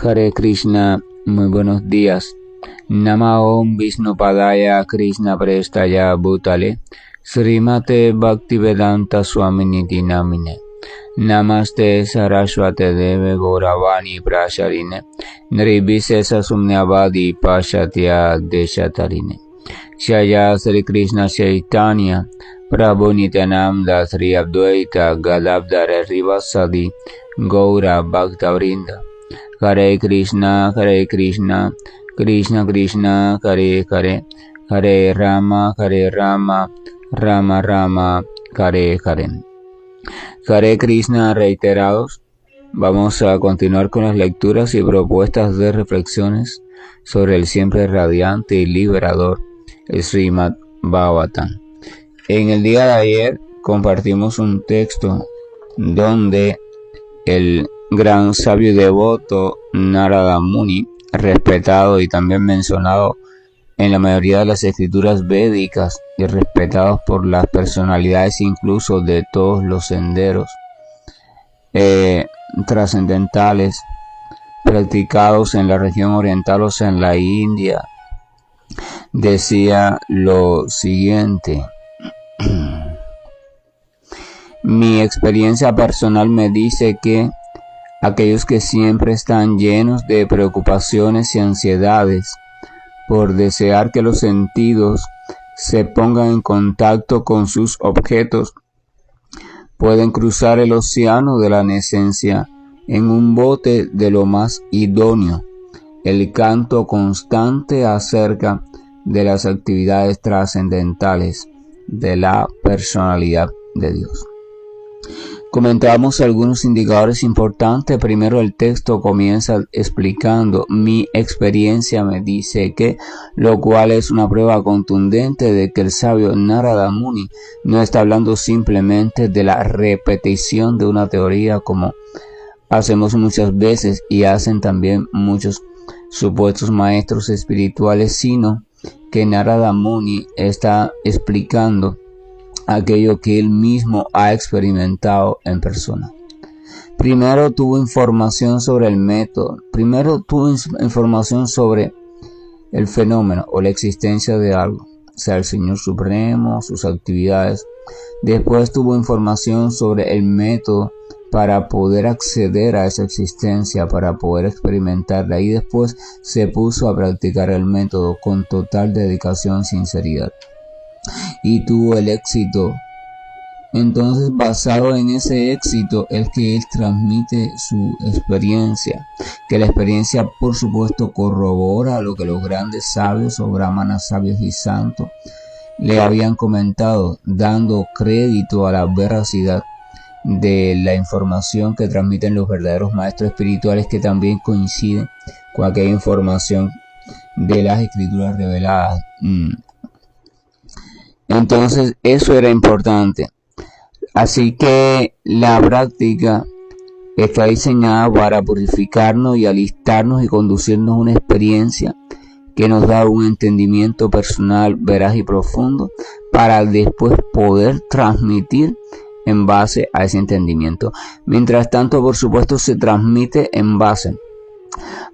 Hare Krishna, muy buenos días. Nama Om Vishnupadaya Krishna Prestaya Bhutale Srimate Bhaktivedanta Swaminiti Namine Namaste Saraswate Deve Gauravani Prasharine Nirvisesa Sumnyavadi Pashatya Deshatarine Shaya Sri Krishna Chaitanya Prabhu Nityananda Sri Advaita Gadadhara Rivasadi Gaura Bhaktavrinda Hare Krishna, Krishna Krishna, Hare Hare, Hare Rama, Rama Rama, Hare Hare. Hare Krishna reiterados. Vamos a continuar con las lecturas y propuestas de reflexiones sobre el siempre radiante y liberador Srimad Bhagavatam. En el día de ayer compartimos un texto donde el gran sabio y devoto Narada Muni, respetado y también mencionado en la mayoría de las escrituras védicas y respetados por las personalidades incluso de todos los senderos trascendentales practicados en la región oriental, o sea en la India, decía lo siguiente: mi experiencia personal me dice que aquellos que siempre están llenos de preocupaciones y ansiedades por desear que los sentidos se pongan en contacto con sus objetos pueden cruzar el océano de la necencia en un bote de lo más idóneo, el canto constante acerca de las actividades trascendentales de la personalidad de Dios. Comentamos algunos indicadores importantes. Primero, el texto comienza explicando mi experiencia me dice que, lo cual es una prueba contundente de que el sabio Narada Muni no está hablando simplemente de la repetición de una teoría como hacemos muchas veces y hacen también muchos supuestos maestros espirituales, sino que Narada Muni está explicando aquello que él mismo ha experimentado en persona. Primero tuvo información sobre el método, primero tuvo información sobre el fenómeno o la existencia de algo, o sea, el Señor Supremo, sus actividades. Después tuvo información sobre el método para poder acceder a esa existencia, para poder experimentarla, y después se puso a practicar el método con total dedicación y sinceridad. Y tuvo el éxito. Entonces, basado en ese éxito es que él transmite su experiencia, que la experiencia por supuesto corrobora lo que los grandes sabios o brahmanas sabios y santos le habían comentado, dando crédito a la veracidad de la información que transmiten los verdaderos maestros espirituales, que también coinciden con aquella información de las escrituras reveladas. Entonces eso era importante. Así que la práctica está diseñada para purificarnos y alistarnos y conducirnos a una experiencia que nos da un entendimiento personal veraz y profundo para después poder transmitir en base a ese entendimiento. Mientras tanto, por supuesto, se transmite en base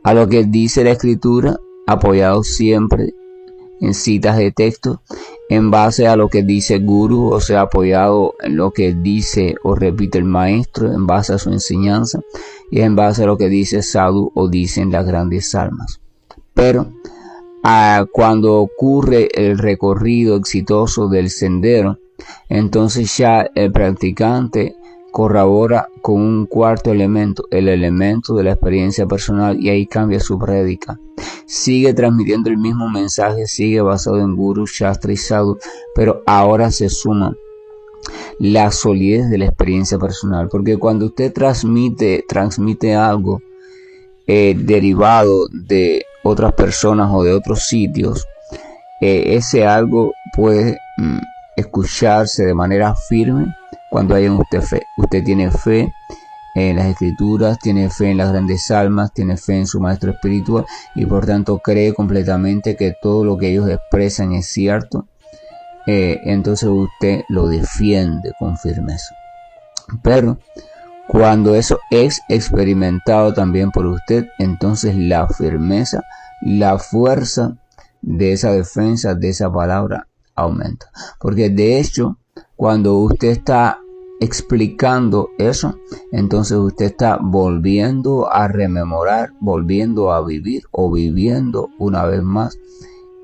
a lo que dice la escritura, apoyado siempre en citas de texto, en base a lo que dice Guru, o sea, apoyado en lo que dice o repite el maestro, en base a su enseñanza, y en base a lo que dice Sadhu o dicen las grandes almas. Pero cuando ocurre el recorrido exitoso del sendero, entonces ya el practicante corrobora con un cuarto elemento, el elemento de la experiencia personal, y ahí cambia su prédica. Sigue transmitiendo el mismo mensaje, sigue basado en Guru, Shastra y Sadhu, pero ahora se suma la solidez de la experiencia personal, porque cuando usted transmite algo derivado de otras personas o de otros sitios, ese algo puede escucharse de manera firme cuando hay en usted fe. Usted tiene fe en las escrituras, tiene fe en las grandes almas, tiene fe en su maestro espiritual, y por tanto cree completamente que todo lo que ellos expresan es cierto. Entonces usted lo defiende con firmeza. Pero Cuando eso es experimentado también por usted, entonces la firmeza, la fuerza de esa defensa, de esa palabra, aumenta. Porque de hecho, cuando usted está explicando eso, entonces usted está volviendo a rememorar, volviendo a vivir o viviendo una vez más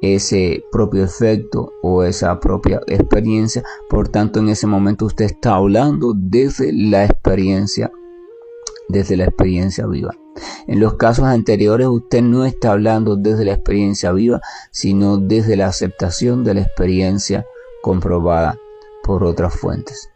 ese propio efecto o esa propia experiencia. Por tanto, en ese momento usted está hablando desde la experiencia viva. En los casos anteriores usted no está hablando desde la experiencia viva, sino desde la aceptación de la experiencia comprobada por otras fuentes.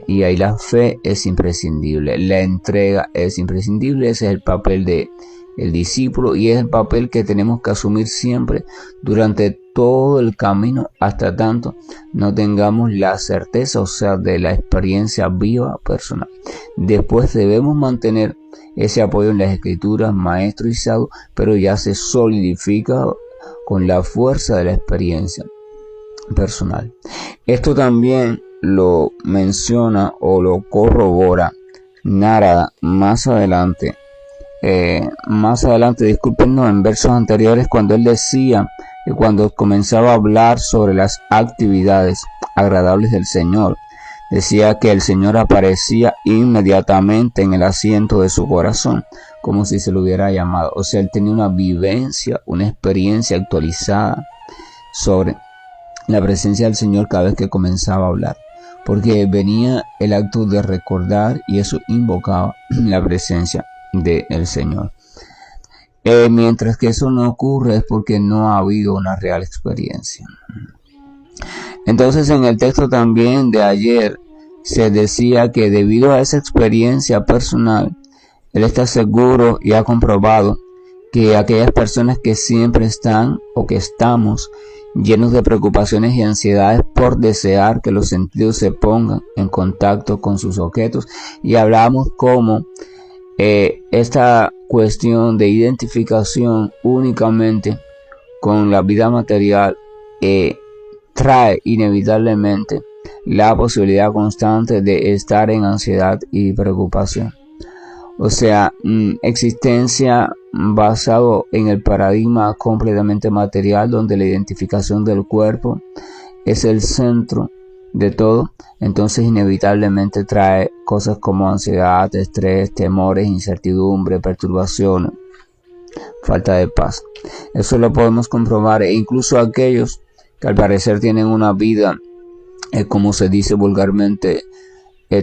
Y ahí la fe es imprescindible, la entrega es imprescindible. Ese es el papel de el discípulo y es el papel que tenemos que asumir siempre durante todo el camino, hasta tanto no tengamos la certeza, o sea, de la experiencia viva personal. Después debemos mantener ese apoyo en las escrituras, maestrizado, pero ya se solidifica con la fuerza de la experiencia personal. Esto también lo menciona o lo corrobora Narada más adelante, discúlpenos, en versos anteriores, cuando él decía que cuando comenzaba a hablar sobre las actividades agradables del Señor, decía que el Señor aparecía inmediatamente en el asiento de su corazón, como si se lo hubiera llamado. O sea, él tenía una vivencia, una experiencia actualizada sobre la presencia del Señor cada vez que comenzaba a hablar, porque venía el acto de recordar y eso invocaba la presencia del Señor. Mientras que eso no ocurre es porque no ha habido una real experiencia. Entonces, en el texto también de ayer se decía que debido a esa experiencia personal, él está seguro y ha comprobado que aquellas personas que siempre están o que estamos llenos de preocupaciones y ansiedades por desear que los sentidos se pongan en contacto con sus objetos, y hablamos como esta cuestión de identificación únicamente con la vida material trae inevitablemente la posibilidad constante de estar en ansiedad y preocupación. O sea, existencia basado en el paradigma completamente material, donde la identificación del cuerpo es el centro de todo, entonces inevitablemente trae cosas como ansiedad, estrés, temores, incertidumbre, perturbaciones, falta de paz. Eso lo podemos comprobar, e incluso aquellos que al parecer tienen una vida, como se dice vulgarmente,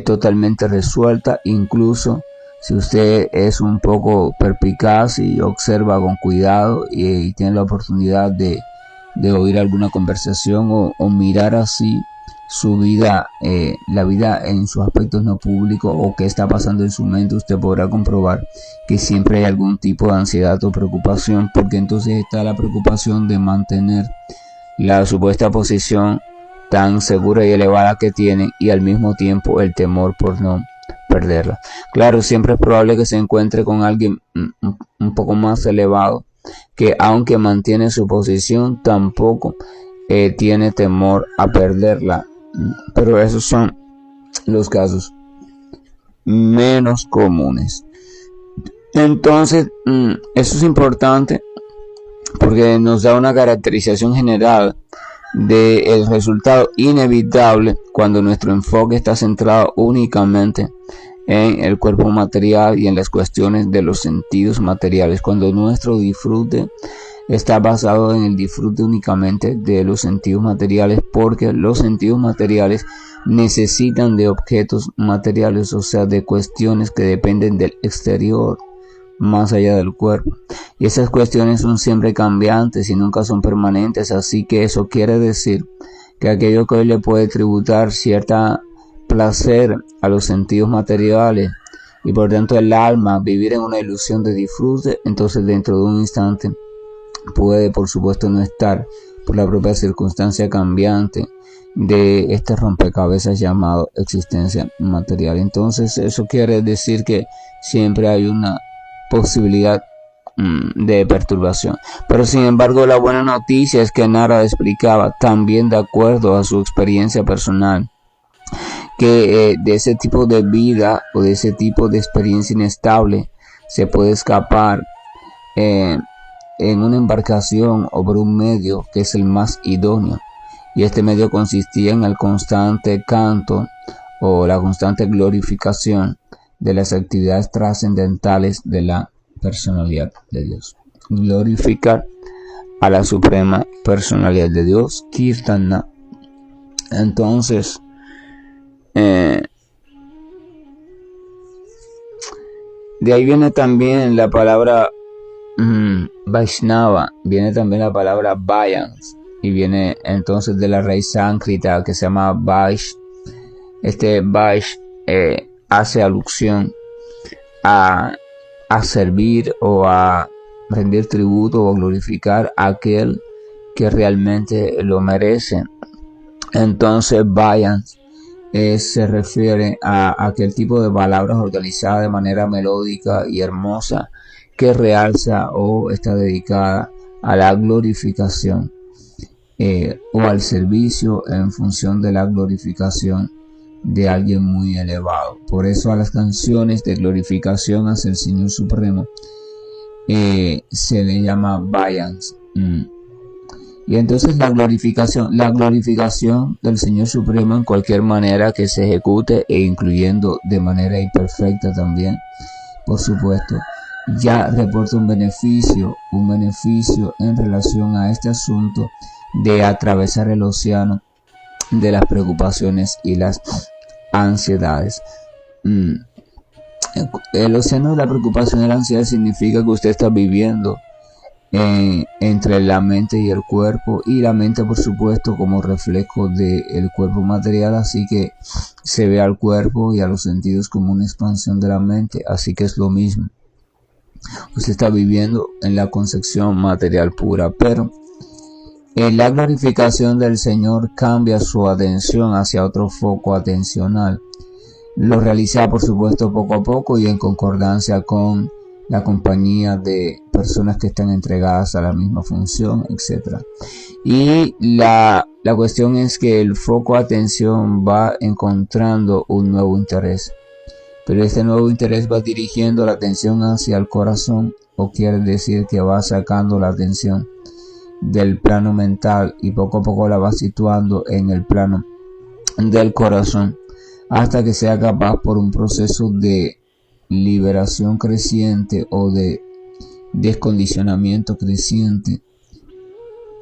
totalmente resuelta. Incluso si usted es un poco perspicaz y observa con cuidado y tiene la oportunidad de oír alguna conversación o mirar así su vida, la vida en sus aspectos no públicos, o qué está pasando en su mente, usted podrá comprobar que siempre hay algún tipo de ansiedad o preocupación, porque entonces está la preocupación de mantener la supuesta posición tan segura y elevada que tienen, y al mismo tiempo el temor por no perderla. Claro, siempre es probable que se encuentre con alguien un poco más elevado, que aunque mantiene su posición, tampoco tiene temor a perderla, pero esos son los casos menos comunes. Entonces, eso es importante porque nos da una caracterización general del resultado inevitable cuando nuestro enfoque está centrado únicamente en el cuerpo material y en las cuestiones de los sentidos materiales, cuando nuestro disfrute está basado en el disfrute únicamente de los sentidos materiales, porque los sentidos materiales necesitan de objetos materiales, o sea, de cuestiones que dependen del exterior, más allá del cuerpo, y esas cuestiones son siempre cambiantes y nunca son permanentes. Así que eso quiere decir que aquello que hoy le puede tributar cierta placer a los sentidos materiales y por tanto el alma vivir en una ilusión de disfrute, entonces dentro de un instante puede, por supuesto, no estar por la propia circunstancia cambiante de este rompecabezas llamado existencia material. Entonces eso quiere decir que siempre hay una posibilidad de perturbación. Pero sin embargo, la buena noticia es que Narada explicaba, también de acuerdo a su experiencia personal, que de ese tipo de vida o de ese tipo de experiencia inestable se puede escapar en una embarcación o por un medio que es el más idóneo, y este medio consistía en el constante canto o la constante glorificación de las actividades trascendentales de la personalidad de Dios. Glorificar a la suprema personalidad de Dios, Kirtana. Entonces, de ahí viene también la palabra Vaishnava, viene también la palabra Vayans, y viene entonces de la raíz sánscrita que se llama Vaish. Este Vaish hace alusión a servir o a rendir tributo o glorificar a aquel que realmente lo merece. Entonces Vayans se refiere a aquel tipo de palabras organizadas de manera melódica y hermosa que realza o está dedicada a la glorificación o al servicio en función de la glorificación de alguien muy elevado. Por eso a las canciones de glorificación hacia el Señor Supremo se le llama Vayans. Y entonces la glorificación del Señor Supremo en cualquier manera que se ejecute, e incluyendo de manera imperfecta también, por supuesto, ya reporta un beneficio en relación a este asunto de atravesar el océano de las preocupaciones y las ansiedades. El océano de la preocupación y la ansiedad significa que usted está viviendo entre la mente y el cuerpo, y la mente por supuesto como reflejo del cuerpo material, así que se ve al cuerpo y a los sentidos como una expansión de la mente, así que es lo mismo. Usted está viviendo en la concepción material pura, pero en la glorificación del Señor cambia su atención hacia otro foco atencional. Lo realiza por supuesto poco a poco y en concordancia con la compañía de personas que están entregadas a la misma función, etc. Y la cuestión es que el foco de atención va encontrando un nuevo interés, pero este nuevo interés va dirigiendo la atención hacia el corazón, o quiere decir que va sacando la atención del plano mental y poco a poco la va situando en el plano del corazón, hasta que sea capaz, por un proceso de liberación creciente o de descondicionamiento creciente,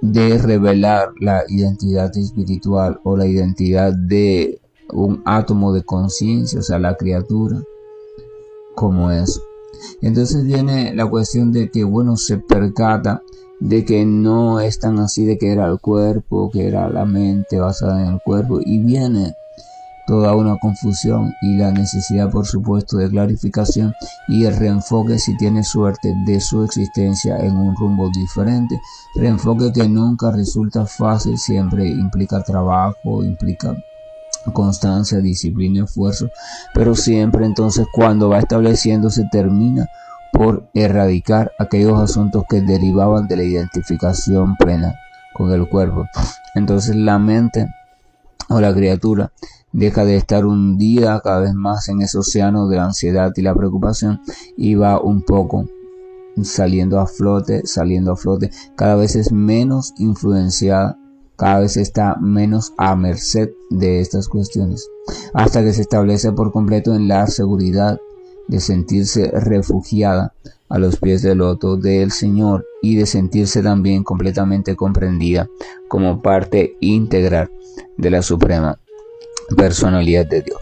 de revelar la identidad espiritual o la identidad de un átomo de conciencia, o sea, la criatura, como eso. Entonces viene la cuestión de que, bueno, se percata de que no es tan así, de que era el cuerpo, que era la mente basada en el cuerpo, y viene toda una confusión y la necesidad, por supuesto, de clarificación y el reenfoque, si tiene suerte, de su existencia en un rumbo diferente. Reenfoque que nunca resulta fácil, siempre implica trabajo, implica constancia, disciplina, esfuerzo, pero siempre entonces cuando va estableciéndose termina por erradicar aquellos asuntos que derivaban de la identificación plena con el cuerpo. Entonces la mente o la criatura deja de estar hundida cada vez más en ese océano de la ansiedad y la preocupación, y va un poco saliendo a flote, cada vez es menos influenciada, cada vez está menos a merced de estas cuestiones, hasta que se establece por completo en la seguridad de sentirse refugiada a los pies del loto del Señor, y de sentirse también completamente comprendida como parte integral de la suprema personalidad de Dios.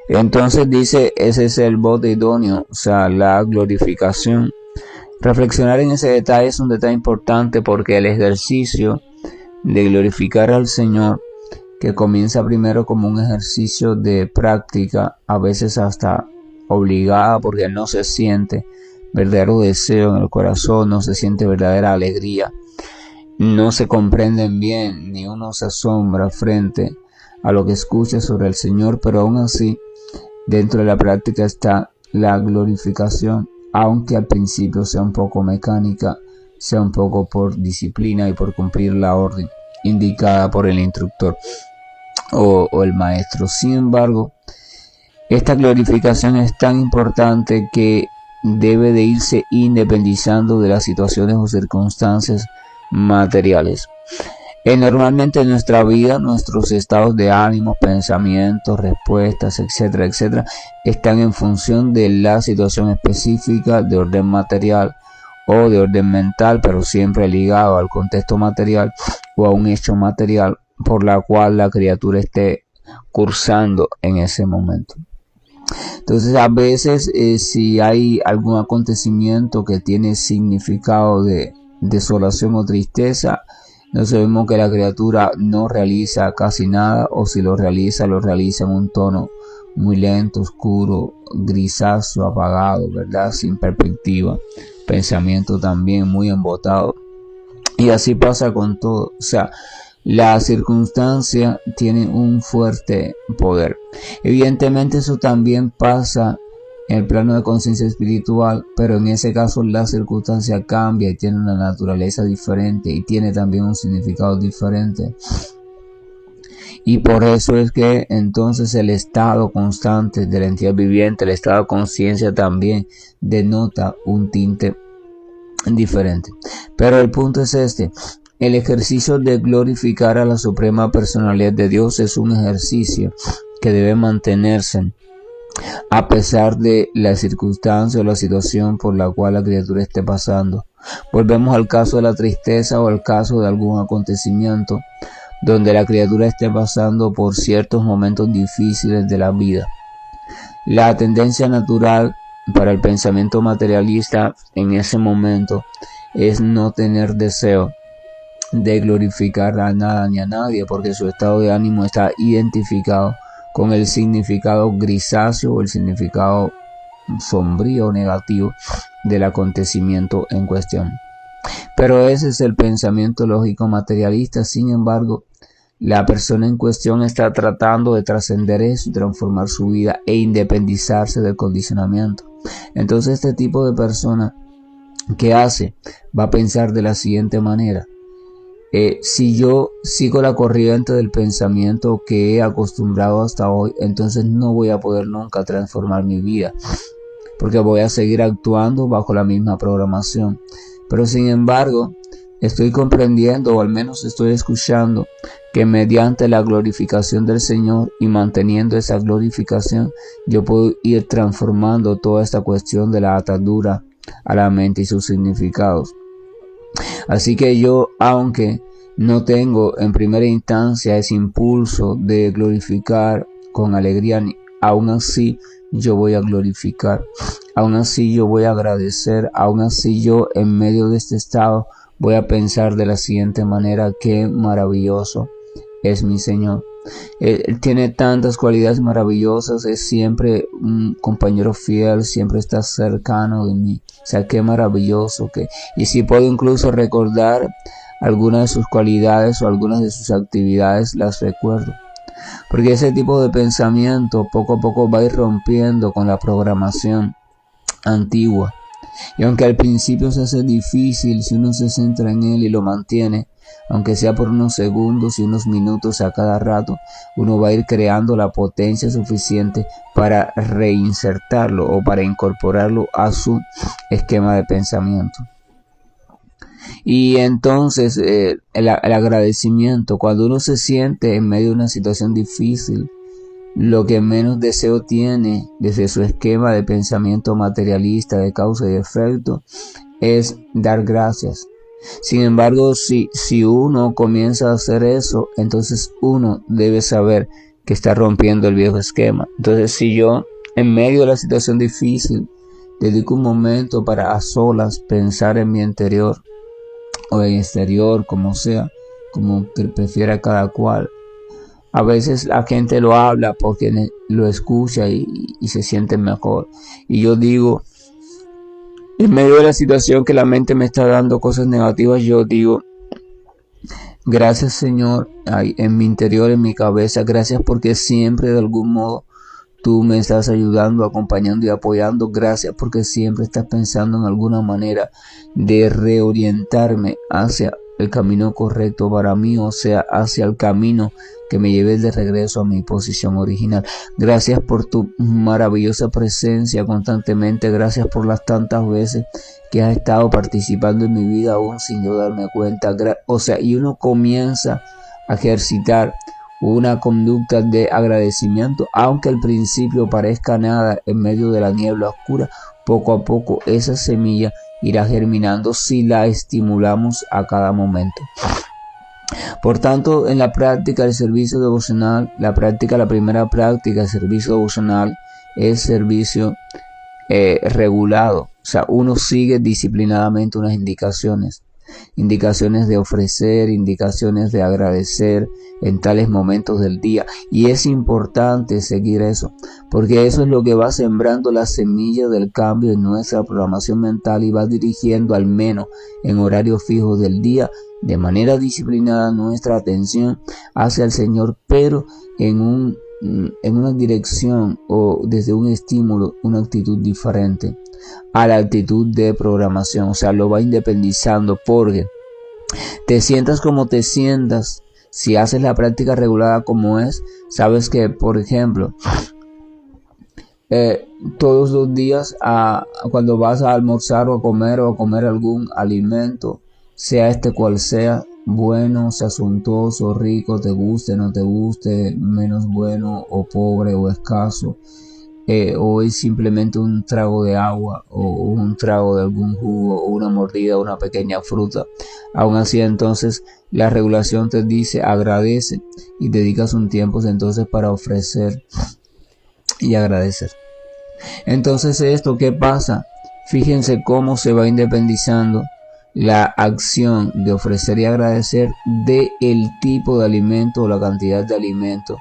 Entonces dice, ese es el bote idóneo, o sea, la glorificación. Reflexionar en ese detalle es un detalle importante, porque el ejercicio de glorificar al Señor, que comienza primero como un ejercicio de práctica, a veces hasta obligada, porque no se siente verdadero deseo en el corazón, no se siente verdadera alegría, no se comprenden bien, ni uno se asombra frente a lo que escucha sobre el Señor, pero aún así dentro de la práctica está la glorificación, aunque al principio sea un poco mecánica, sea un poco por disciplina y por cumplir la orden indicada por el instructor. o el maestro. Sin embargo, esta glorificación es tan importante que debe de irse independizando de las situaciones o circunstancias materiales. Normalmente en nuestra vida, nuestros estados de ánimo, pensamientos, respuestas, etcétera, etcétera, están en función de la situación específica de orden material o de orden mental, pero siempre ligado al contexto material o a un hecho material por la cual la criatura esté cursando en ese momento. Entonces, a veces si hay algún acontecimiento que tiene significado de desolación o tristeza, nos vemos que la criatura no realiza casi nada, o si lo realiza en un tono muy lento, oscuro, grisáceo, apagado, ¿verdad? Sin perspectiva. Pensamiento también muy embotado. Y así pasa con todo. O sea, la circunstancia tiene un fuerte poder. Evidentemente eso también pasa en el plano de conciencia espiritual, pero en ese caso la circunstancia cambia y tiene una naturaleza diferente y tiene también un significado diferente. Y por eso es que entonces el estado constante de la entidad viviente, el estado de conciencia también denota un tinte diferente. Pero el punto es este: el ejercicio de glorificar a la suprema personalidad de Dios es un ejercicio que debe mantenerse a pesar de la circunstancia o la situación por la cual la criatura esté pasando. Volvemos al caso de la tristeza o al caso de algún acontecimiento donde la criatura esté pasando por ciertos momentos difíciles de la vida. La tendencia natural para el pensamiento materialista en ese momento es no tener deseo de glorificar a nada ni a nadie, porque su estado de ánimo está identificado con el significado grisáceo o el significado sombrío o negativo del acontecimiento en cuestión. Pero ese es el pensamiento lógico materialista. Sin embargo, la persona en cuestión está tratando de trascender eso y transformar su vida e independizarse del condicionamiento. Entonces este tipo de persona, ¿qué hace? Va a pensar de la siguiente manera: si yo sigo la corriente del pensamiento que he acostumbrado hasta hoy, entonces no voy a poder nunca transformar mi vida, porque voy a seguir actuando bajo la misma programación. Pero sin embargo, estoy comprendiendo, o al menos estoy escuchando, que mediante la glorificación del Señor y manteniendo esa glorificación, yo puedo ir transformando toda esta cuestión de la atadura a la mente y sus significados. Así que yo, aunque no tengo en primera instancia ese impulso de glorificar con alegría, aún así yo voy a glorificar, aún así yo voy a agradecer, aún así yo en medio de este estado voy a pensar de la siguiente manera: qué maravilloso es mi Señor. Él tiene tantas cualidades maravillosas, es siempre un compañero fiel, siempre está cercano de mí. O sea, qué maravilloso que... Y si puedo incluso recordar algunas de sus cualidades o algunas de sus actividades, las recuerdo. Porque ese tipo de pensamiento poco a poco va a ir rompiendo con la programación antigua. Y aunque al principio se hace difícil, si uno se centra en él y lo mantiene, aunque sea por unos segundos y unos minutos a cada rato, uno va a ir creando la potencia suficiente para reinsertarlo o para incorporarlo a su esquema de pensamiento. Y entonces el agradecimiento, cuando uno se siente en medio de una situación difícil, lo que menos deseo tiene desde su esquema de pensamiento materialista de causa y efecto es dar gracias. Sin embargo, si uno comienza a hacer eso, entonces uno debe saber que está rompiendo el viejo esquema. Entonces, si yo en medio de la situación difícil dedico un momento para a solas pensar en mi interior o en exterior, como sea, como que prefiera cada cual. A veces la gente lo habla porque lo escucha y se siente mejor. Y yo digo, en medio de la situación que la mente me está dando cosas negativas, yo digo: gracias, Señor, en mi interior, en mi cabeza, gracias porque siempre de algún modo tú me estás ayudando, acompañando y apoyando. Gracias porque siempre estás pensando en alguna manera de reorientarme hacia el camino correcto para mí, o sea, hacia el camino que me lleve de regreso a mi posición original. Gracias por tu maravillosa presencia constantemente. Gracias por las tantas veces que has estado participando en mi vida aún sin yo darme cuenta. Y uno comienza a ejercitar una conducta de agradecimiento, aunque al principio parezca nada en medio de la niebla oscura. Poco a poco esa semilla irá germinando si la estimulamos a cada momento. Por tanto, en la práctica del servicio devocional, la primera práctica del servicio devocional es servicio regulado. O sea, uno sigue disciplinadamente unas indicaciones de ofrecer, indicaciones de agradecer en tales momentos del día. Y es importante seguir eso, porque eso es lo que va sembrando la semilla del cambio en nuestra programación mental y va dirigiendo, al menos en horarios fijos del día, de manera disciplinada nuestra atención hacia el Señor, pero en una dirección o desde un estímulo, una actitud diferente a la actitud de programación. O sea, lo va independizando, porque te sientas como te sientas. Si haces la práctica regulada como es, sabes que, por ejemplo, todos los días cuando vas a almorzar o a comer algún alimento, sea este cual sea, bueno, sea suntuoso, rico, te guste, no te guste, menos bueno o pobre o escaso, o es simplemente un trago de agua o un trago de algún jugo o una mordida o una pequeña fruta, aún así entonces la regulación te dice agradece y dedicas un tiempo entonces para ofrecer y agradecer. Entonces esto, ¿qué pasa? Fíjense cómo se va independizando la acción de ofrecer y agradecer de el tipo de alimento o la cantidad de alimento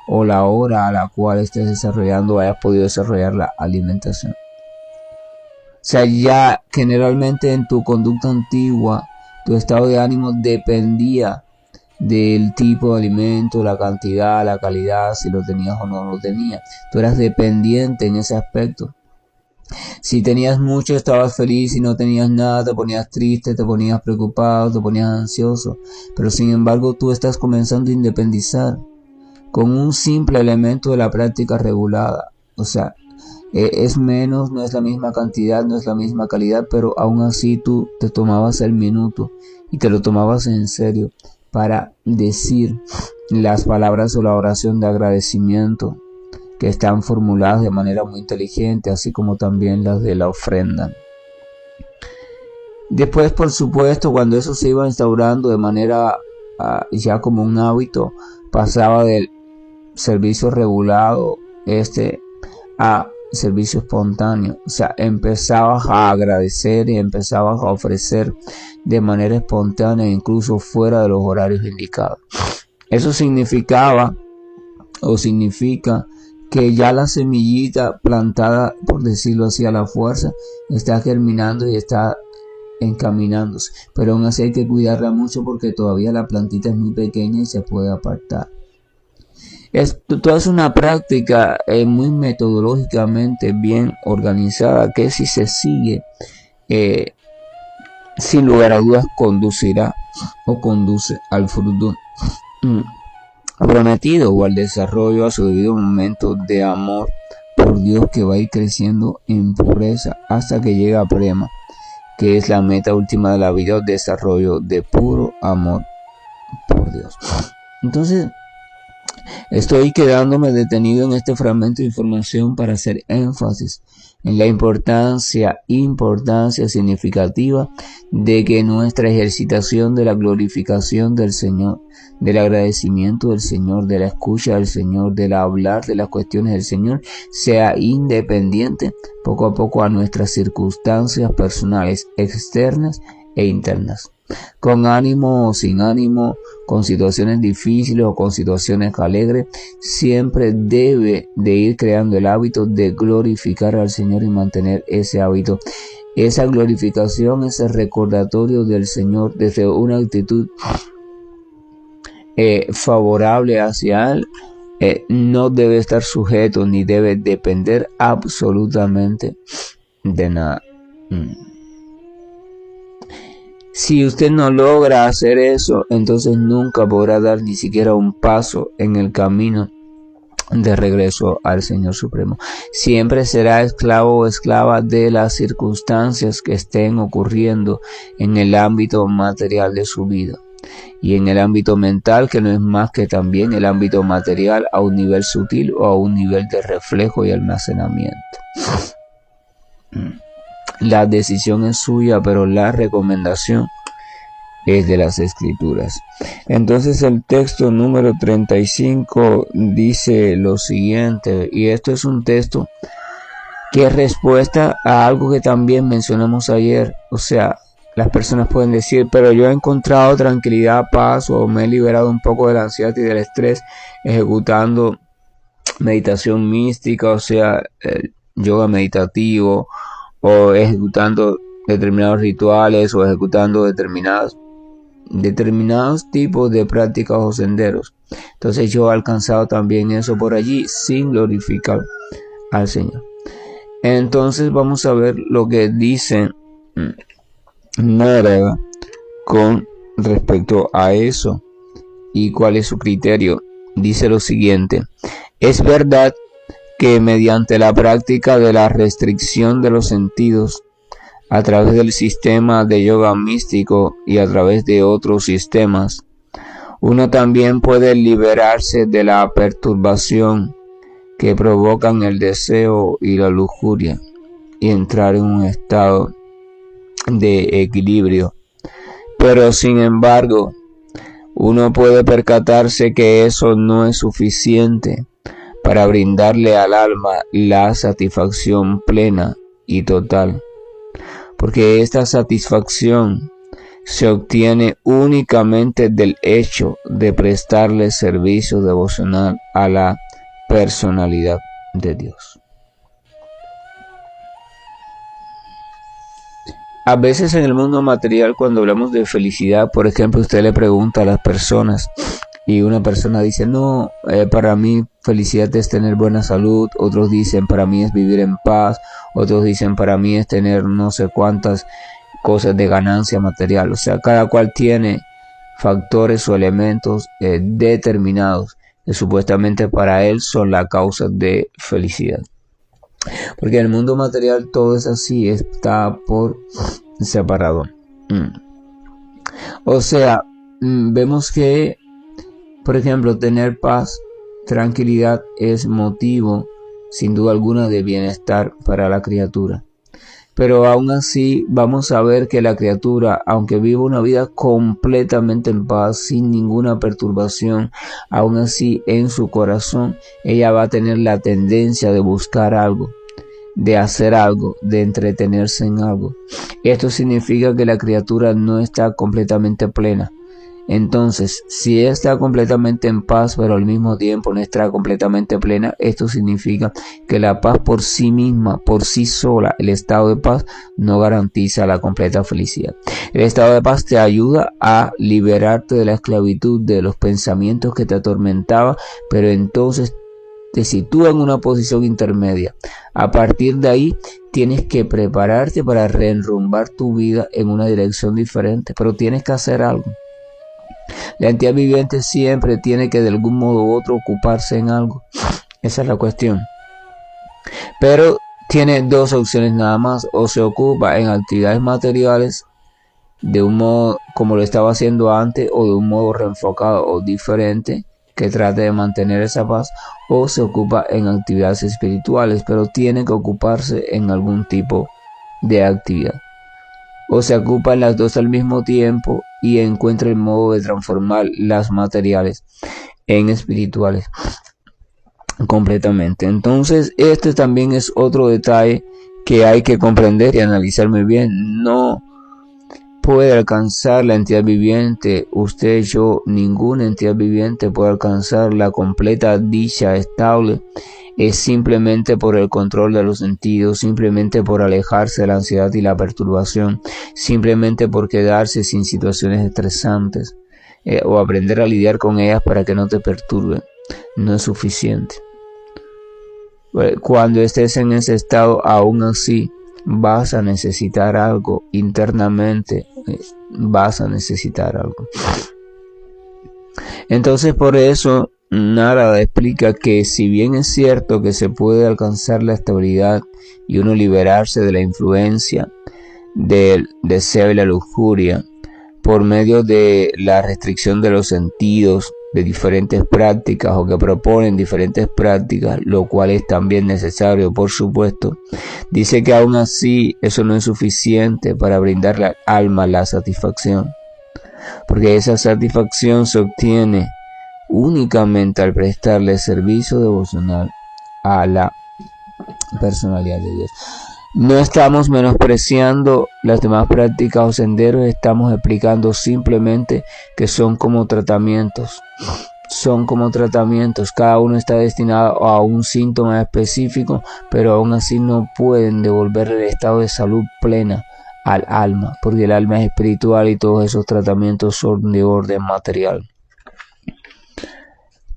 o la hora a la cual estés desarrollando o hayas podido desarrollar la alimentación. O sea, ya generalmente en tu conducta antigua, tu estado de ánimo dependía del tipo de alimento, la cantidad, la calidad, si lo tenías o no lo tenías. Tú eras dependiente en ese aspecto. Si tenías mucho, estabas feliz. Si no tenías nada, te ponías triste, te ponías preocupado, te ponías ansioso. Pero sin embargo, tú estás comenzando a independizar con un simple elemento de la práctica regulada. O sea, es menos, no es la misma cantidad, no es la misma calidad, pero aún así tú te tomabas el minuto y te lo tomabas en serio para decir las palabras o la oración de agradecimiento que están formuladas de manera muy inteligente, así como también las de la ofrenda. Después, por supuesto, cuando eso se iba instaurando de manera ya como un hábito, pasaba del servicio regulado a servicio espontáneo. O sea, empezabas a agradecer y empezabas a ofrecer de manera espontánea, incluso fuera de los horarios indicados. Eso significa que ya la semillita plantada, por decirlo así, a la fuerza, está germinando y está encaminándose, pero aún así hay que cuidarla mucho porque todavía la plantita es muy pequeña y se puede apartar. Esto es una práctica muy metodológicamente bien organizada, que si se sigue, sin lugar a dudas conducirá o conduce al fruto prometido o al desarrollo a su debido momento de amor por Dios, que va a ir creciendo en pureza hasta que llega a Prema, que es la meta última de la vida, el desarrollo de puro amor por Dios. Entonces, estoy quedándome detenido en este fragmento de información para hacer énfasis en la importancia significativa de que nuestra ejercitación de la glorificación del Señor, del agradecimiento del Señor, de la escucha del Señor, del hablar de las cuestiones del Señor, sea independiente poco a poco a nuestras circunstancias personales, externas e internas. Con ánimo o sin ánimo, con situaciones difíciles o con situaciones alegres, siempre debe de ir creando el hábito de glorificar al Señor y mantener ese hábito, esa glorificación, ese recordatorio del Señor desde una actitud favorable hacia Él. No debe estar sujeto ni debe depender absolutamente de nada. Si usted no logra hacer eso, entonces nunca podrá dar ni siquiera un paso en el camino de regreso al Señor Supremo. Siempre será esclavo o esclava de las circunstancias que estén ocurriendo en el ámbito material de su vida. Y en el ámbito mental, que no es más que también el ámbito material a un nivel sutil o a un nivel de reflejo y almacenamiento. La decisión es suya, pero la recomendación es de las Escrituras. Entonces el texto número 35 dice lo siguiente, y esto es un texto que es respuesta a algo que también mencionamos ayer. O sea, las personas pueden decir, pero yo he encontrado tranquilidad, paz, o me he liberado un poco de la ansiedad y del estrés ejecutando meditación mística, o sea, yoga meditativo, o ejecutando determinados rituales, o ejecutando determinados tipos de prácticas o senderos. Entonces yo he alcanzado también eso por allí sin glorificar al Señor. Entonces vamos a ver lo que dice Narada con respecto a eso y cuál es su criterio. Dice lo siguiente: es verdad que mediante la práctica de la restricción de los sentidos, a través del sistema de yoga místico y a través de otros sistemas, uno también puede liberarse de la perturbación que provocan el deseo y la lujuria y entrar en un estado de equilibrio. Pero sin embargo, uno puede percatarse que eso no es suficiente para brindarle al alma la satisfacción plena y total, porque esta satisfacción se obtiene únicamente del hecho de prestarle servicio devocional a la personalidad de Dios. A veces en el mundo material, cuando hablamos de felicidad, por ejemplo, usted le pregunta a las personas y una persona dice, no, para mí felicidad es tener buena salud, otros dicen para mí es vivir en paz, otros dicen para mí es tener no sé cuántas cosas de ganancia material. O sea, cada cual tiene factores o elementos determinados que supuestamente para él son la causa de felicidad. Porque en el mundo material todo es así, está por separado. O sea, vemos que, por ejemplo, tener paz, tranquilidad es motivo, sin duda alguna, de bienestar para la criatura. Pero aún así vamos a ver que la criatura, aunque viva una vida completamente en paz, sin ninguna perturbación, aún así en su corazón ella va a tener la tendencia de buscar algo, de hacer algo, de entretenerse en algo. Esto significa que la criatura no está completamente plena. Entonces, si está completamente en paz, pero al mismo tiempo no está completamente plena, esto significa que la paz por sí misma, por sí sola, el estado de paz no garantiza la completa felicidad. El estado de paz te ayuda a liberarte de la esclavitud de los pensamientos que te atormentaban, pero entonces te sitúa en una posición intermedia. A partir de ahí tienes que prepararte para reenrumbar tu vida en una dirección diferente, pero tienes que hacer algo. La entidad viviente siempre tiene que de algún modo u otro ocuparse en algo. Esa es la cuestión. Pero tiene dos opciones nada más: o se ocupa en actividades materiales de un modo como lo estaba haciendo antes, o de un modo reenfocado o diferente que trate de mantener esa paz, o se ocupa en actividades espirituales, pero tiene que ocuparse en algún tipo de actividad. O se ocupa en las dos al mismo tiempo y encuentra el modo de transformar las materiales en espirituales completamente. Entonces este también es otro detalle que hay que comprender y analizar muy bien. No puede alcanzar la entidad viviente, usted, yo, ninguna entidad viviente puede alcanzar la completa dicha estable. Es simplemente por el control de los sentidos, simplemente por alejarse de la ansiedad y la perturbación, simplemente por quedarse sin situaciones estresantes o aprender a lidiar con ellas para que no te perturben. No es suficiente. Cuando estés en ese estado, aún así vas a necesitar algo internamente vas a necesitar algo. Entonces, por eso Narada explica que si bien es cierto que se puede alcanzar la estabilidad y uno liberarse de la influencia del deseo y la lujuria por medio de la restricción de los sentidos, de diferentes prácticas o que proponen diferentes prácticas, lo cual es también necesario, por supuesto, dice que aún así eso no es suficiente para brindarle al alma la satisfacción, porque esa satisfacción se obtiene únicamente al prestarle servicio devocional a la personalidad de Dios. No estamos menospreciando las demás prácticas o senderos, estamos explicando simplemente que son como tratamientos. Son como tratamientos, cada uno está destinado a un síntoma específico, pero aún así no pueden devolver el estado de salud plena al alma, porque el alma es espiritual y todos esos tratamientos son de orden material.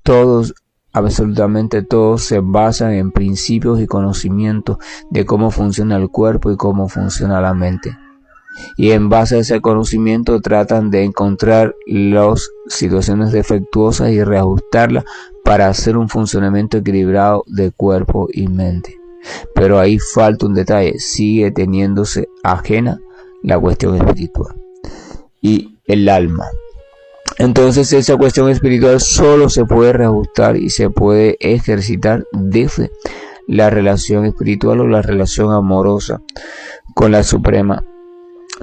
Todos, absolutamente todos, se basan en principios y conocimientos de cómo funciona el cuerpo y cómo funciona la mente. Y en base a ese conocimiento tratan de encontrar las situaciones defectuosas y reajustarlas para hacer un funcionamiento equilibrado de cuerpo y mente. Pero ahí falta un detalle, sigue teniéndose ajena la cuestión espiritual y el alma. Entonces esa cuestión espiritual solo se puede reajustar y se puede ejercitar desde la relación espiritual o la relación amorosa con la suprema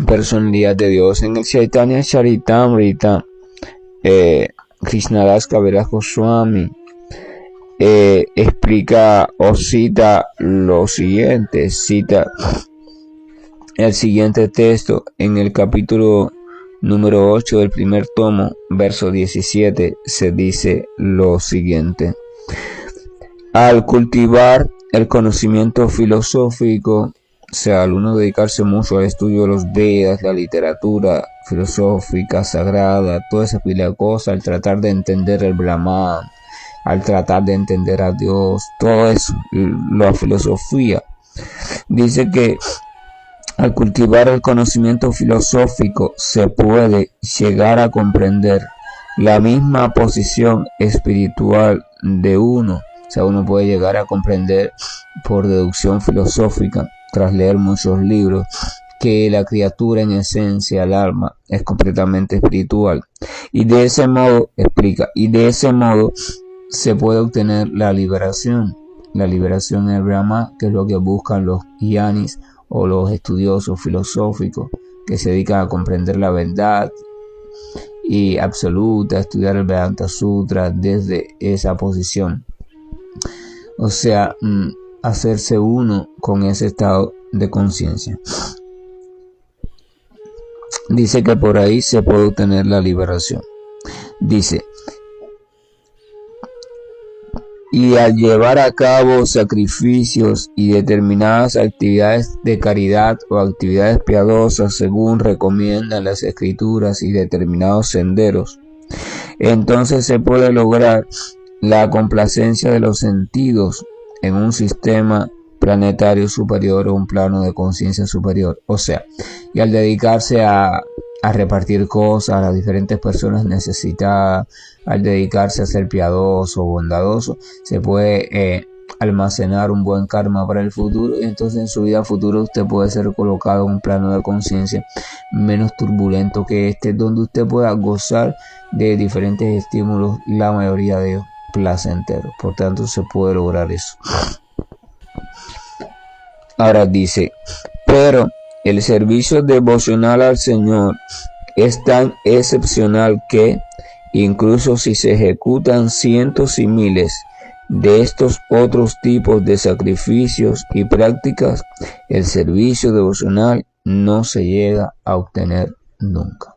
personalidad de Dios. En el Chaitanya Charitamrita, Krishnadas Kaviraj Goswami explica o cita lo siguiente, cita el siguiente texto en el capítulo número 8 del primer tomo, verso 17, se dice lo siguiente: al cultivar el conocimiento filosófico, o sea, al uno dedicarse mucho al estudio de los Vedas, la literatura filosófica, sagrada, toda esa pila de cosas, al tratar de entender el Brahman, al tratar de entender a Dios, todo eso, la filosofía, dice que al cultivar el conocimiento filosófico se puede llegar a comprender la misma posición espiritual de uno. O sea, uno puede llegar a comprender por deducción filosófica, tras leer muchos libros, que la criatura en esencia, el alma, es completamente espiritual. Y de ese modo, explica, y de ese modo se puede obtener la liberación. La liberación en el Brahma, que es lo que buscan los gyanis o los estudiosos filosóficos que se dedican a comprender la verdad y absoluta, a estudiar el Vedanta Sutra desde esa posición. O sea, hacerse uno con ese estado de conciencia. Dice que por ahí se puede obtener la liberación. Dice: y al llevar a cabo sacrificios y determinadas actividades de caridad o actividades piadosas según recomiendan las escrituras y determinados senderos, entonces se puede lograr la complacencia de los sentidos en un sistema planetario superior o un plano de conciencia superior. O sea, y al dedicarse a repartir cosas a las diferentes personas necesitadas, al dedicarse a ser piadoso o bondadoso, se puede almacenar un buen karma para el futuro, y entonces en su vida futura usted puede ser colocado en un plano de conciencia menos turbulento que este, donde usted pueda gozar de diferentes estímulos, la mayoría de ellos placenteros. Por tanto, se puede lograr eso. Ahora dice: pero el servicio devocional al Señor es tan excepcional que, incluso si se ejecutan cientos y miles de estos otros tipos de sacrificios y prácticas, el servicio devocional no se llega a obtener nunca.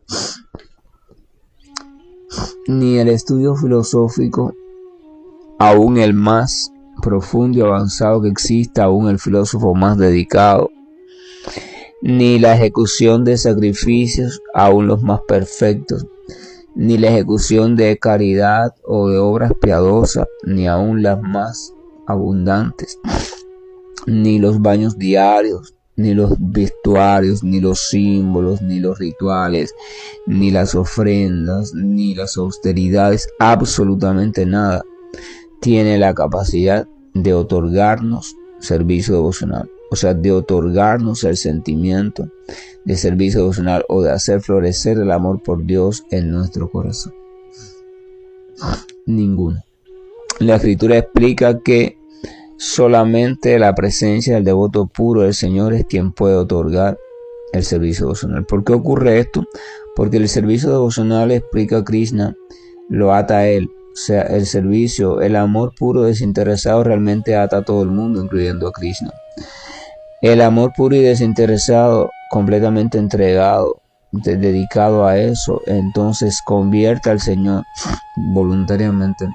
Ni el estudio filosófico, aún el más profundo y avanzado que exista, aún el filósofo más dedicado, ni la ejecución de sacrificios, aún los más perfectos, ni la ejecución de caridad o de obras piadosas, ni aún las más abundantes, ni los baños diarios, ni los vestuarios, ni los símbolos, ni los rituales, ni las ofrendas, ni las austeridades, absolutamente nada tiene la capacidad de otorgarnos servicio devocional, o sea, de otorgarnos el sentimiento de servicio devocional o de hacer florecer el amor por Dios en nuestro corazón. Ninguno. La Escritura explica que solamente la presencia del devoto puro del Señor es quien puede otorgar el servicio devocional. ¿Por qué ocurre esto? Porque el servicio devocional, explica Krishna, lo ata a Él. O sea, el servicio, el amor puro desinteresado realmente ata a todo el mundo, incluyendo a Krishna. El amor puro y desinteresado, completamente entregado, dedicado a eso, entonces convierte al Señor voluntariamente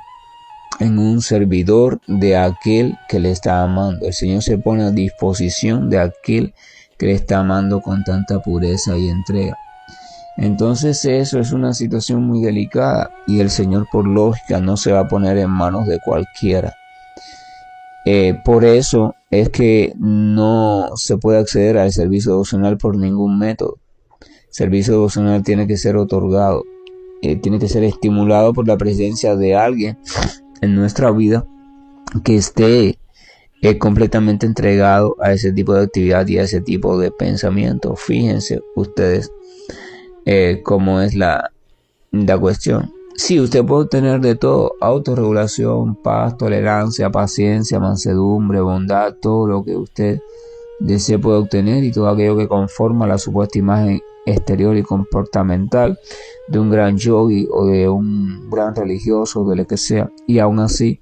en un servidor de aquel que le está amando. El Señor se pone a disposición de aquel que le está amando con tanta pureza y entrega. Entonces eso es una situación muy delicada y el Señor, por lógica, no se va a poner en manos de cualquiera. Por eso es que no se puede acceder al servicio devocional por ningún método. El servicio devocional tiene que ser otorgado, tiene que ser estimulado por la presencia de alguien en nuestra vida que esté completamente entregado a ese tipo de actividad y a ese tipo de pensamiento. Fíjense ustedes cómo es la cuestión. Sí, usted puede obtener de todo: autorregulación, paz, tolerancia, paciencia, mansedumbre, bondad, todo lo que usted desee puede obtener, y todo aquello que conforma la supuesta imagen exterior y comportamental de un gran yogi o de un gran religioso, de lo que sea, y aún así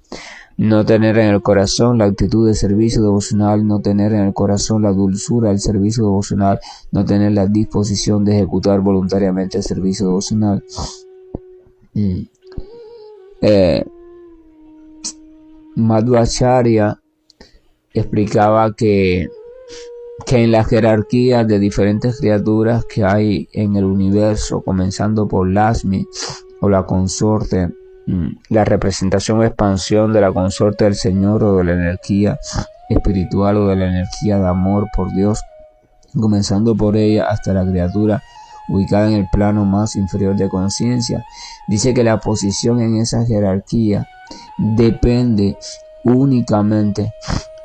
no tener en el corazón la actitud de servicio devocional, no tener en el corazón la dulzura del servicio devocional, no tener la disposición de ejecutar voluntariamente el servicio devocional. Madhvacharya explicaba que en la jerarquía de diferentes criaturas que hay en el universo, comenzando por Lakshmi o la consorte, la representación o expansión de la consorte del Señor, o de la energía espiritual o de la energía de amor por Dios, comenzando por ella hasta la criatura ubicada en el plano más inferior de conciencia. Dice que la posición en esa jerarquía depende únicamente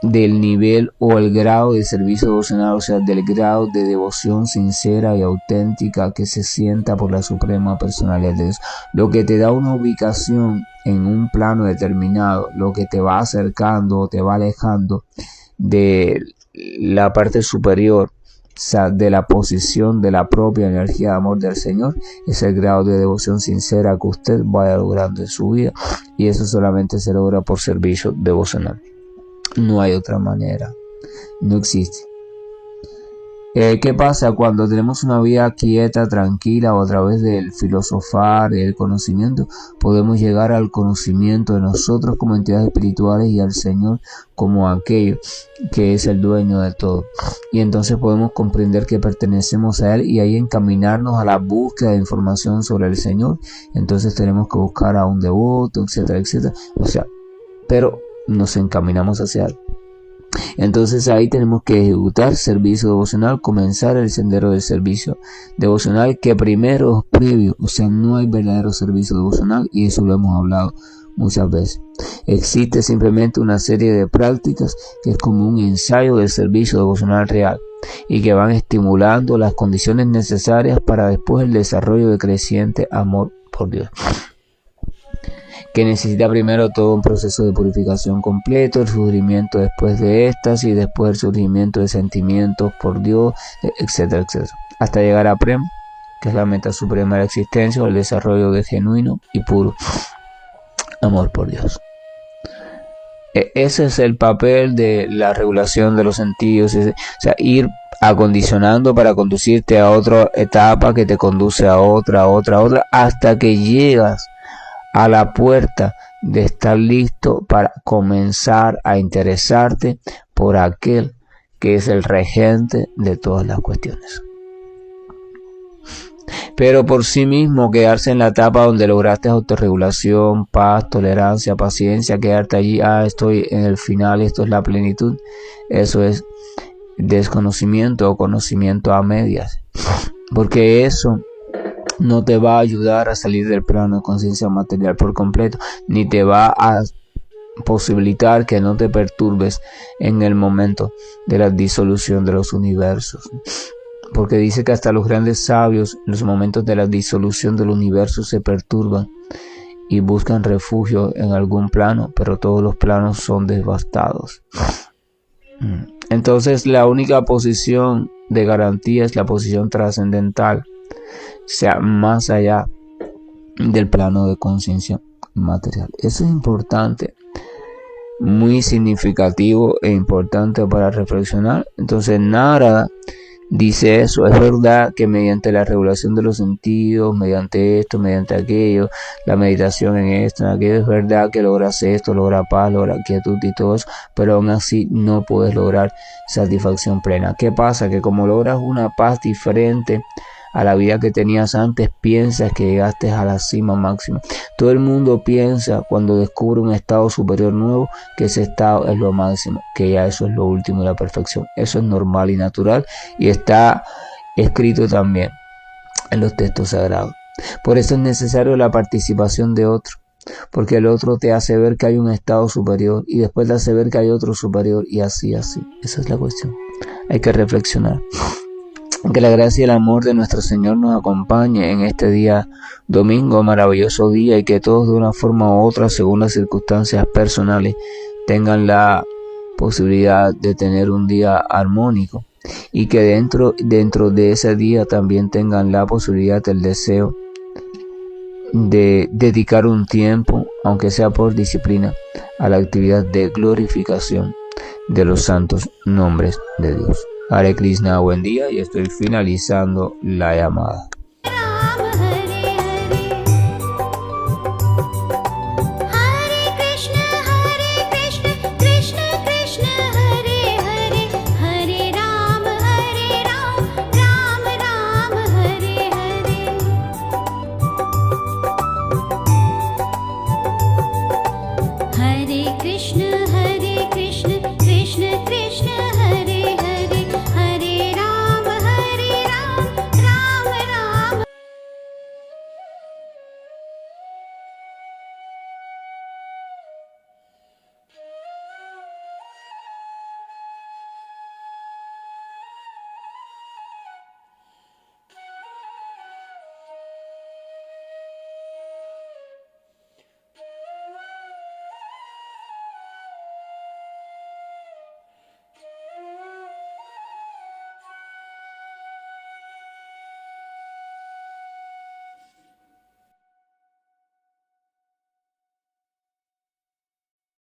del nivel o el grado de servicio devocional, o sea, del grado de devoción sincera y auténtica que se sienta por la suprema personalidad de Dios. Lo que te da una ubicación en un plano determinado, lo que te va acercando o te va alejando de la parte superior, o sea, de la posición de la propia energía de amor del Señor, es el grado de devoción sincera que usted vaya logrando en su vida, y eso solamente se logra por servicio devocional. No hay otra manera, no existe. ¿Qué pasa cuando tenemos una vida quieta, tranquila, o a través del filosofar y el conocimiento podemos llegar al conocimiento de nosotros como entidades espirituales y al Señor como aquello que es el dueño de todo? Y entonces podemos comprender que pertenecemos a Él y ahí encaminarnos a la búsqueda de información sobre el Señor. Entonces tenemos que buscar a un devoto, etcétera, etcétera. O sea, pero nos encaminamos hacia Él. Entonces ahí tenemos que ejecutar servicio devocional, comenzar el sendero del servicio devocional, que primero es previo, o sea, no hay verdadero servicio devocional, y eso lo hemos hablado muchas veces. Existe simplemente una serie de prácticas que es como un ensayo del servicio devocional real y que van estimulando las condiciones necesarias para después el desarrollo de creciente amor por Dios, que necesita primero todo un proceso de purificación completo, el surgimiento después de estas y después el surgimiento de sentimientos por Dios, etcétera, etcétera, hasta llegar a Prem, que es la meta suprema de la existencia, o el desarrollo de genuino y puro amor por Dios. Ese es el papel de la regulación de los sentidos, o sea, ir acondicionando para conducirte a otra etapa que te conduce a otra, hasta que llegas a la puerta de estar listo para comenzar a interesarte por aquel que es el regente de todas las cuestiones. Pero por sí mismo quedarse en la etapa donde lograste autorregulación, paz, tolerancia, paciencia, quedarte allí, estoy en el final, esto es la plenitud, eso es desconocimiento o conocimiento a medias, porque eso no te va a ayudar a salir del plano de conciencia material por completo, ni te va a posibilitar que no te perturbes en el momento de la disolución de los universos, porque dice que hasta los grandes sabios en los momentos de la disolución del universo se perturban y buscan refugio en algún plano, pero todos los planos son devastados. Entonces la única posición de garantía es la posición trascendental, sea más allá del plano de conciencia material. Eso es importante, muy significativo e importante para reflexionar. Entonces Narada dice eso: es verdad que mediante la regulación de los sentidos, mediante esto, mediante aquello, la meditación en esto, en aquello, es verdad que logras esto, logras paz, logras quietud y todo eso, pero aún así no puedes lograr satisfacción plena. ¿Qué pasa? Que como logras una paz diferente a la vida que tenías antes, piensas que llegaste a la cima máxima. Todo el mundo piensa cuando descubre un estado superior nuevo que ese estado es lo máximo, que ya eso es lo último y la perfección. Eso es normal y natural y está escrito también en los textos sagrados. Por eso es necesario la participación de otro, porque el otro te hace ver que hay un estado superior y después te hace ver que hay otro superior y así. Esa es la cuestión. Hay que reflexionar. Que la gracia y el amor de nuestro Señor nos acompañe en este día domingo, maravilloso día, y que todos de una forma u otra, según las circunstancias personales, tengan la posibilidad de tener un día armónico, y que dentro de ese día también tengan la posibilidad, el deseo de dedicar un tiempo, aunque sea por disciplina, a la actividad de glorificación de los santos nombres de Dios. Hare Krishna, buen día, y estoy finalizando la llamada.